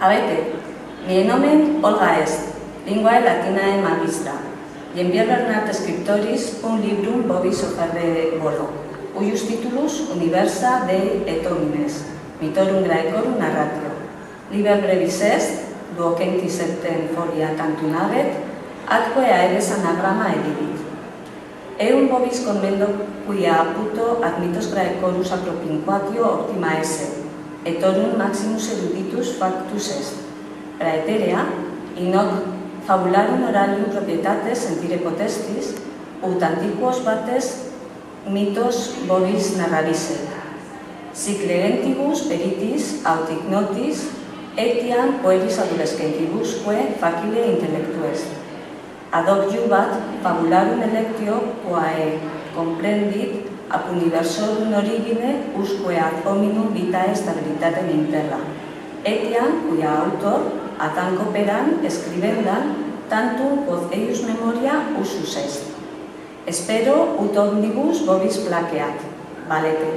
Abete, mi nomen Olga est, lingua latinae magistra, y enviar Bernat Scriptoris un librum vobis offerre volo, cuyus titulus Universa Dei et homines, mitorum Graecorum narratio. Liber brevis est, 27 folia cantunabet, atque aedes anagrama edibit. Eum vobis convendo quia aputo admitos Graecorus apropinquatio optima esse, et orum maximus eruditus factus est. Praeterea, in hoc fabularum oralium proprietates sentire potestis, ut antiquos bates mitos vobis narrabisse. Sic legentibus peritis aut ignotis, etiam pueris adolescentibusque facile intellectu est. Ad hoc iubat fabularum electio quae comprendit ab universorum origine usque ad hominum vitae stabilitatem in terra, etiam cuia autor ad operam scribendam tantum quod eius memoria usus est. Espero ut omnibus vobis placeat. Valete.